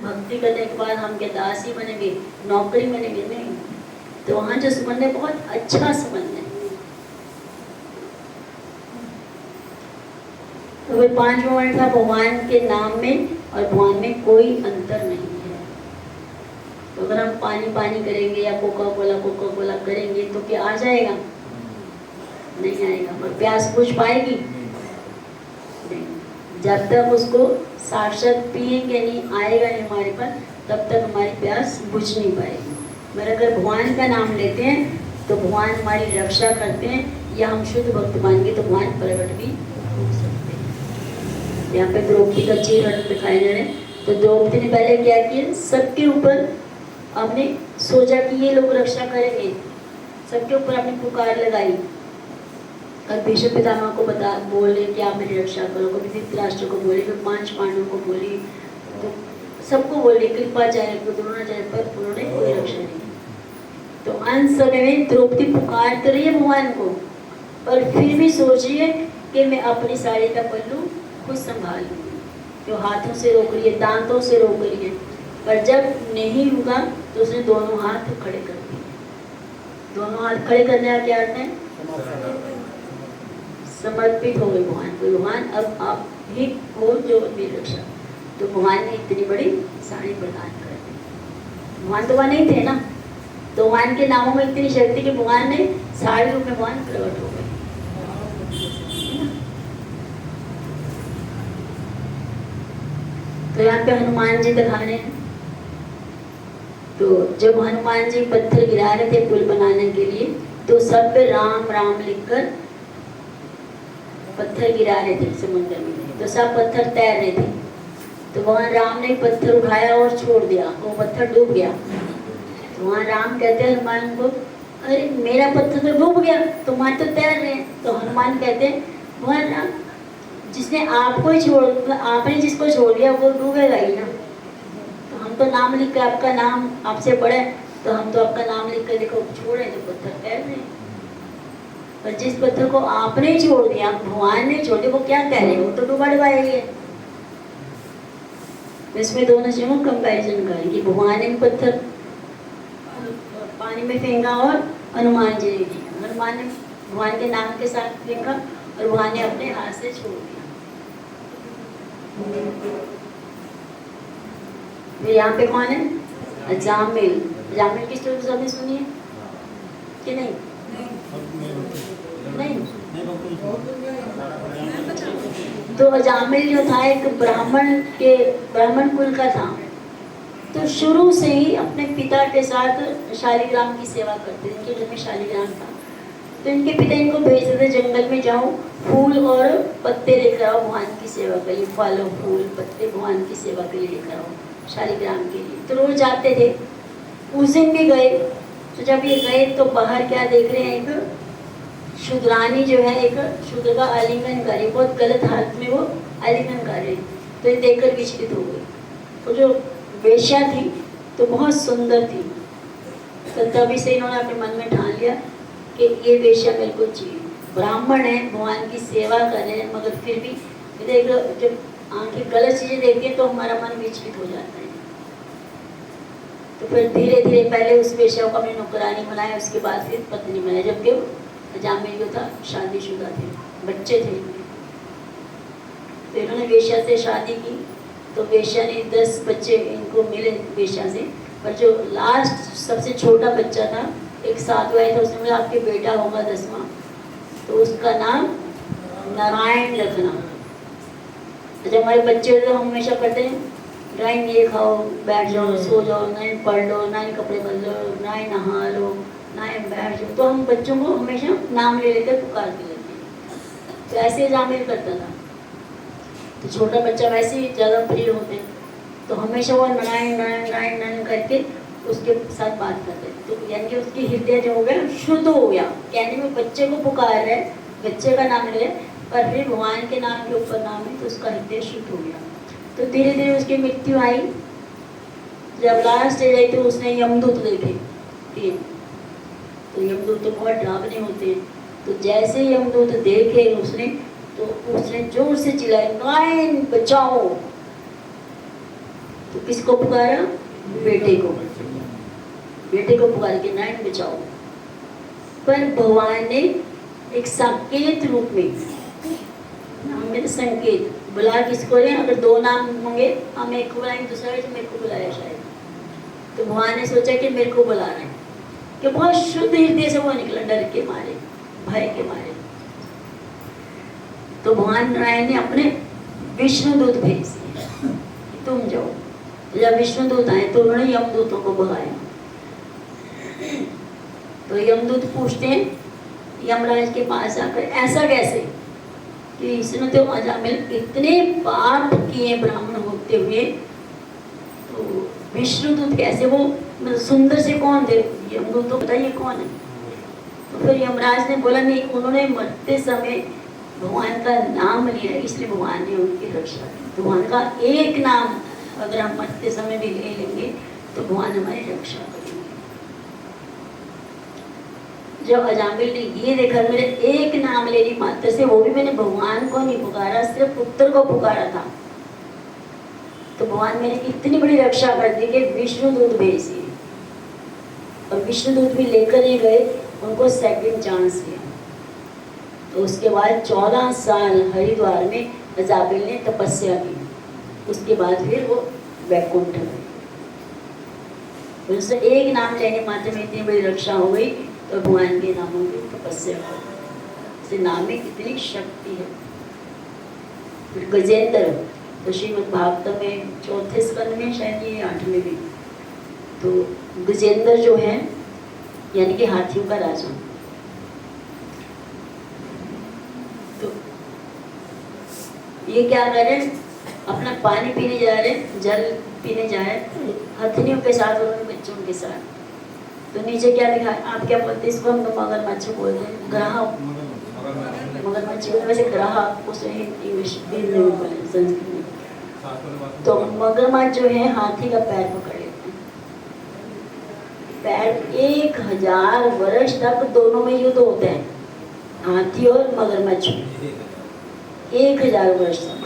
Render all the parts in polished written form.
भक्ति करने के बाद हम क्या दासी बनेंगे, नौकरी बनेंगे? नहीं। तो वहाँ जो संबंध है बहुत अच्छा संबंध है। तो वे 5 वर्ण था भगवान के नाम में, और भगवान में कोई अंतर नहीं है। तो अगर हम पानी पानी करेंगे या कोका कोला करेंगे तो क्या आ जाएगा? नहीं आएगा। और प्यास बुझ पाएगी? नहीं। जब तक उसको साक्षात पिएंगे नहीं, आएगा नहीं हमारे पास, तब तक हमारी प्यास बुझ नहीं पाएगी। मगर अगर भगवान का नाम लेते हैं तो भगवान हमारी रक्षा करते हैं, या हम शुद्ध भक्त मानेंगे तो भगवान प्रकट भी हो सकते हैं। यहाँ पे द्रौपदी का चीर दिखाई दे रहे हैं। तो द्रौपदी ने पहले क्या किया, सबके ऊपर आपने सोचा कि ये लोग रक्षा करेंगे, सबके ऊपर आपने पुकार लगाई, और भीष्म पितामह को बोले कि आप मेरी रक्षा करो, कभी धृतराष्ट्र को बोले, कभी 5 पांडवों को बोली, तो सबको बोले कृपाचार्य को, द्रोणाचार्य, पर उन्होंने कोई रक्षा नहीं। तो अंत समय में द्रौपदी पुकार कर रही है भगवान को, और फिर भी सोच रही है कि मैं अपनी साड़ी का पल्लू खुद संभाल लूँगी। जो हाथों से रोक रही है, दांतों से रोक रही है, पर जब नहीं रुका तो उसने दोनों हाथ खड़े कर दिए। दोनों हाथ खड़े करने का क्या अर्थ है? समर्पित हो गए भगवान को। भगवान अब आप ही हो जो मेरी रक्षा। तो भगवान ने इतनी बड़ी साड़ी प्रदान कर दी। भगवान तो वहाँ नहीं थे ना, तो भगवान के नामों में इतनी शक्ति कि भगवान ने साड़ी रूप में भगवान प्रकट हो गए। तो यहाँ पे हनुमान जी दिखा रहे हैं। तो जब हनुमान जी पत्थर गिरा रहे थे पुल बनाने के लिए, तो सब पे राम राम लिखकर पत्थर गिरा रहे थे समुद्र में, तो सब पत्थर तैर रहे थे। तो वहाँ राम ने पत्थर उठाया और छोड़ दिया, वो पत्थर डूब गया। तो वहाँ राम कहते हैं हनुमान को, अरे मेरा पत्थर तो डूब गया, तुम्हारे तो तैर रहे हैं। तो हनुमान कहते हैं, वहाँ राम जिसने आपको ही आपने जिसको छोड़ दिया वो डूबेगा ही ना। तो हम तो नाम लिख कर, आपका नाम आपसे बड़ा है, तो हम तो आपका नाम लिख कर देखो छोड़े तो पत्थर तैर रहे हैं। पर जिस पत्थर को आपने छोड़ दिया, भगवान ने छोड़ दिया, वो क्या कह रहे हैं? वो तो डूबा डुबाएंगे। इसमें दोनों चीजों को कंपैरिजन करें कि भगवान ने पत्थर पानी में फेंका और हनुमान जी ने फेंका। हनुमान ने भगवान के नाम के साथ फेंका और भगवान ने अपने हाथ से छोड़ दिया। यहाँ पे कौन है? जामिल। जामिल की स्टोरी सबने सुनी है कि नहीं? नहीं। तो अजामिल जो था एक ब्राह्मण कुल का था। तो शुरू से ही अपने पिता के साथ शालिग्राम की सेवा करते थे। इनके घर में शालिग्राम था, तो इनके पिता इनको भेजते थे जंगल में, जाओ फूल और पत्ते लेकर आओ, भगवान की सेवा करिए, फल और फूल पत्ते भगवान की सेवा के लिए लेकर आओ शालिग्राम के लिए। तो रोज जाते थे। उस दिन भी गए। तो जब ये गए तो बाहर क्या देख रहे हैं, एक शूद्रानी जो है, एक शूद्र का आलिंगन कर रही, बहुत गलत हालत में वो आलिंगन कर रही। तो ये देखकर विचलित हो गई। तो जो वेश्या थी तो बहुत सुंदर थी, तो तभी से इन्होंने अपने मन में ठान लिया कि ये वेश्या मेरे को चाहिए। ब्राह्मण है, भगवान की सेवा कर रहे हैं, मगर फिर भी जब आंखें गलत चीजें देखती हैं तो हमारा मन विचलित हो जाता है। तो फिर धीरे धीरे पहले उस वेश्या को अपनी नौकरानी बनाया, उसके बाद फिर पत्नी बनाया। जबकि जामिल जो था शादीशुदा थे, बच्चे थे। तो इन्होंने वेश्या से शादी की। तो वेश्या ने 10 बच्चे इनको मिले वेश्या से, पर जो लास्ट सबसे छोटा बच्चा था, एक 7वां था, उसने बोला आपके बेटा होगा 10वां, तो उसका नाम नारायण रखना। तो जब हमारे बच्चे तो हम हमेशा करते हैं, ना ये खाओ, बैठ जाओ, सो जाओ, ना ही पढ़ लो, ना ही कपड़े बदलो, ना ही नहा लो, ना ही बैठ जाओ। तो हम बच्चों को हमेशा नाम ले लेकर पुकारते रहते हैं। तो ऐसे जामिल करता था। तो छोटा बच्चा वैसे ही ज़्यादा प्रिय होते हैं, तो हमेशा वो नारायण नारायण नारायण नारायण करके उसके साथ बात करते हैं। तो यानी कि उसकी हृदय जो हो गया शुद्ध हो गया। यानी वो बच्चे को पुकार रहे, बच्चे का नाम ले, पर फिर भगवान के नाम के ऊपर नाम है, तो उसका हृदय शुद्ध हो गया। तो धीरे धीरे उसकी मृत्यु आई। जब लास्ट स्टेज आई तो उसने यमदूत देखे 3। तो यमदूत तो बहुत डरावने होते हैं। तो जैसे यमदूत देखे उसने, तो उसने जोर से चिल्लाया, नारायण बचाओ। तो किसको पुकारा? बेटे को। बेटे को पुकार के नारायण बचाओ। पर भगवान ने एक संकेत रूप में, नाम में तो संकेत बुला किसको रहे? अगर दो नाम होंगे, हम एक को बुलाएंगे, दूसरा मेरे को बुलाया शायद, तो भगवान ने सोचा कि मेरे को बुला रहे हैं, कि बहुत शुद्ध हृदय से वो निकला, डर के मारे, भय के मारे। तो भगवान नारायण ने अपने विष्णु दूत भेज दिए, तुम जाओ। जब विष्णु दूत आए तो उन्होंने यमदूतों को भगाया। तो यमदूत पूछते हैं यमराज के पास आकर, ऐसा कैसे कि इसने तो अजामिल इतने पाप किए ब्राह्मण होते हुए, तो विष्णुदूत कैसे? वो मतलब सुंदर से कौन थे? यमदूत तो बताइए कौन है? तो फिर यमराज ने बोला नहीं, उन्होंने मरते समय भगवान का नाम लिया, इसलिए भगवान ने उनकी रक्षा की। भगवान का एक नाम अगर हम मरते समय भी ले लेंगे तो भगवान हमारी रक्षा करेंगे। जब अजामिल ने ये देखा मेरे एक नाम लेने मात्र से, वो भी मैंने भगवान को नहीं पुकारा, सिर्फ पुत्र को पुकारा था, तो भगवान मेरी इतनी बड़ी रक्षा कर दी कि विष्णुदूत भेज दिए। और विष्णुदूत भी लेकर ही गए, उनको सेकंड चांस दिया। तो उसके बाद 14 साल हरिद्वार में अजामिल ने तपस्या की। उसके बाद फिर वो वैकुंठ गए। उससे एक नाम लेने मात्र में इतनी बड़ी रक्षा हो गई, तो भगवान के नामों की तपस्या करो। इस नाम में कितनी शक्ति है। फिर गजेंद्र, तो श्रीमद् भागवत में 4थे स्कंद में, शायद ये 8वें में, तो गजेंद्र जो है यानी कि हाथियों का राजा, तो ये क्या कर रहे हैं? अपना पानी पीने जा रहे, जल पीने जा रहे हथनियों के साथ और उन बच्चों के साथ। तो नीचे क्या लिखा है? आप क्या बोलते हैं इसको? हम तो मगरमच्छ बोलते हैं, ग्राहक, मगरमच्छ वैसे ग्राहक उसे इंग्लिश संस्कृत में। तो मगरमच्छ जो है हाथी का पैर पकड़ लेते हैं। पैर 1000 वर्ष तक दोनों में युद्ध होते हैं, हाथी और मगरमच्छ, 1000 वर्ष तक।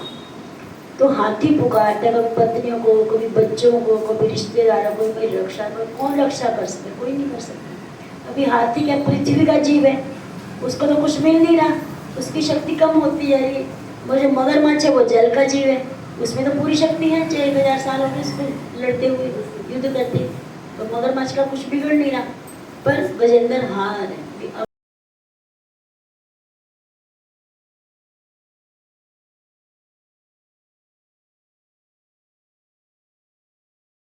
तो हाथी पुकारता है कभी पत्नियों को, कभी बच्चों को, कभी रिश्तेदारों को, कोई रक्षा कर, कौन रक्षा कर सकता? कोई नहीं कर सकता। अभी हाथी क्या पृथ्वी का जीव है, उसको तो कुछ मिल नहीं रहा, उसकी शक्ति कम होती जा रही है। वो जो मगरमच्छ है वो जल का जीव है, उसमें तो पूरी शक्ति है, 1000 साल हो गए उसको लड़ते हुए, युद्ध करते, तो मगरमच्छ का कुछ बिगड़ नहीं रहा। पर गजेंद्र हार है।